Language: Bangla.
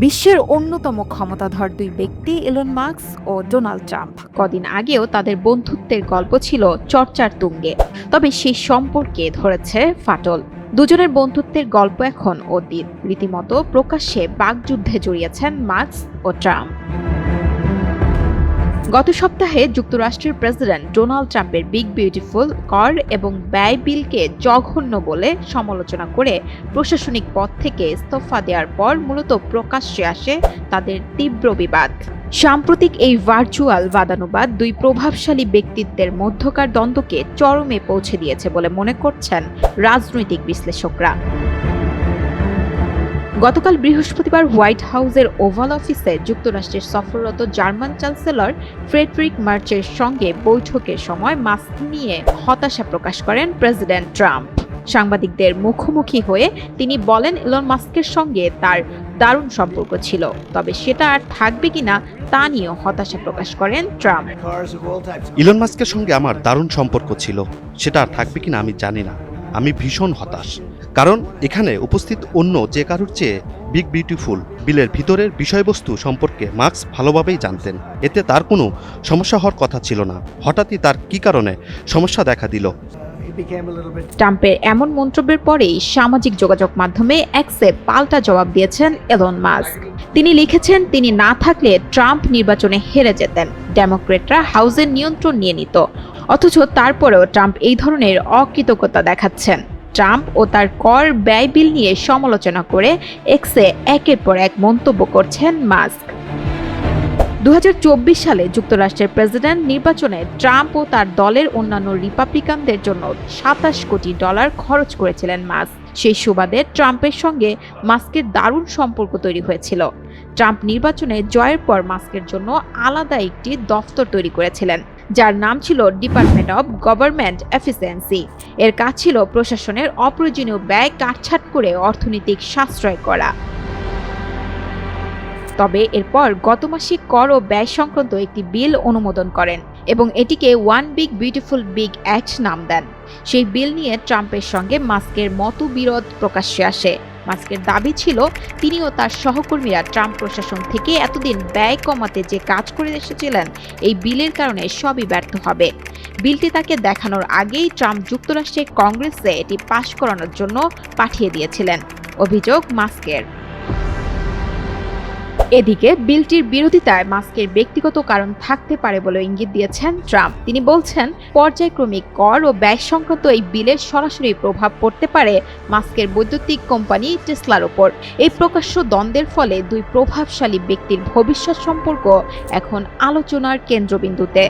বিশ্বের অন্যতম ক্ষমতাধর দুই ব্যক্তি ইলন মাস্ক ও ডোনাল্ড ট্রাম্প কদিন আগেও তাদের বন্ধুত্বের গল্প ছিল চর্চার তুঙ্গে। তবে সেই সম্পর্কে ধরেছে ফাটল। দুজনের বন্ধুত্বের গল্প এখন অতীত। রীতিমতো প্রকাশ্যে বাকযুদ্ধে জড়িয়েছেন মাস্ক ও ট্রাম্প। গত সপ্তাহে যুক্তরাষ্ট্রের প্রেসিডেন্ট ডোনাল্ড ট্রাম্পের বিগ বিউটিফুল কর এবং ব্যয় বিলকে জঘন্য বলে সমালোচনা করে প্রশাসনিক পদ থেকে ইস্তফা দেওয়ার পর মূলত প্রকাশ্যে আসে তাদের তীব্র বিবাদ। সাম্প্রতিক এই ভার্চুয়াল বাদানুবাদ দুই প্রভাবশালী ব্যক্তিত্বের মধ্যকার দ্বন্দ্বকে চরমে পৌঁছে দিয়েছে বলে মনে করছেন রাজনৈতিক বিশ্লেষকরা। গতকাল বৃহস্পতিবার হোয়াইট হাউসের ওভাল অফিসে যুক্তরাষ্ট্রের সফররত জার্মান চ্যান্সেলর ফ্রেডরিক মার্চের সঙ্গে বৈঠকের সময় মাস্ক নিয়ে হতাশা প্রকাশ করেন প্রেসিডেন্ট ট্রাম্প। সাংবাদিকদের মুখোমুখি হয়ে তিনি বলেন, ইলন মাস্কের সঙ্গে তার দারুণ সম্পর্ক ছিল, তবে সেটা আর থাকবে কিনা তা নিয়েও হতাশা প্রকাশ করেন ট্রাম্প। ইলন মাস্কের সঙ্গে আমার দারুণ সম্পর্ক ছিল, সেটা আর থাকবে কিনা আমি জানি না। আমি ভীষণ হতাশ, কারণ এখানে উপস্থিত অন্য যে কারোর চেয়ে বিগ বিউটিফুল বিলের ভিতরের বিষয়বস্তু সম্পর্কে মাস্ক ভালোভাবেই জানতেন। এতে তার কোনো সমস্যা হওয়ার কথা ছিল না। হঠাৎই তার কী কারণে সমস্যা দেখা দিল। ট্রাম্পের এমন মন্তব্যের পরেই সামাজিক যোগাযোগ মাধ্যমে এক্সে পাল্টা জবাব দিয়েছেন ইলন মাস্ক। তিনি লিখেছেন, তিনি না থাকলে ট্রাম্প নির্বাচনে হেরে যেতেন, ডেমোক্রেটরা হাউসের নিয়ন্ত্রণ নিয়ে নিত। অথচ তারপরেও ট্রাম্প এই ধরনের অকৃতজ্ঞতা দেখাচ্ছেন। ট্রাম্প ও তার কর ব্যয় বিল নিয়ে সমালোচনা করে এক্সে একের পর এক মন্তব্য করছেন মাস্ক। 2024 সালে যুক্তরাষ্ট্রের প্রেসিডেন্ট নির্বাচনে ট্রাম্প ও তার দলের অন্যান্য রিপাবলিকানদের জন্য $27 কোটি খরচ করেছিলেন মাস্ক। সেই সুবাদে ট্রাম্পের সঙ্গে মাস্কের দারুণ সম্পর্ক তৈরি হয়েছিল। ট্রাম্প নির্বাচনে জয়ের পর মাস্কের জন্য আলাদা একটি দফতর তৈরি করেছিলেন, যার নাম ছিল ডিপার্টমেন্ট অব গভর্নমেন্ট এফিসিয়েন্সি। এর কাজ ছিল প্রশাসনের অপ্রয়োজনীয় ব্যয় কাটছাঁট করে অর্থনৈতিক সাশ্রয় করা। তবে এরপর গত মাসে কর ও ব্যয় সংক্রান্ত একটি বিল অনুমোদন করেন এবং এটিকে one big beautiful big act নাম দেন। সেই বিল নিয়ে ট্রাম্পের সঙ্গে মাস্কের মতবিরোধ প্রকাশ্যে আসে। মাস্কের দাবি ছিল, তিনি ও তার সহকর্মীরা ট্রাম্প প্রশাসন থেকে এতদিন ব্যয় কমাতে যে কাজ করে এসেছিলেন, এই বিলের কারণে সবই ব্যর্থ হবে। বিলটি তাকে দেখানোর আগেই ট্রাম্প যুক্তরাষ্ট্রের কংগ্রেসে এটি পাশ করানোর জন্য পাঠিয়ে দিয়েছিলেন। অভিযোগ মাস্কের। এদিকে বিলটির বিরোধিতায় মাস্কের ব্যক্তিগত কারণ থাকতে পারে বলে ইঙ্গিত দিয়েছেন ট্রাম্প। তিনি বলছেন, পর্যায়ক্রমিক কর ও ব্যয় সংক্রান্ত এই বিলের সরাসরি প্রভাব পড়তে পারে মাস্কের বৈদ্যুতিক কোম্পানি টেসলার ওপর। এই প্রকাশ্য দ্বন্দ্বের ফলে দুই প্রভাবশালী ব্যক্তির ভবিষ্যৎ সম্পর্ক এখন আলোচনার কেন্দ্রবিন্দুতে।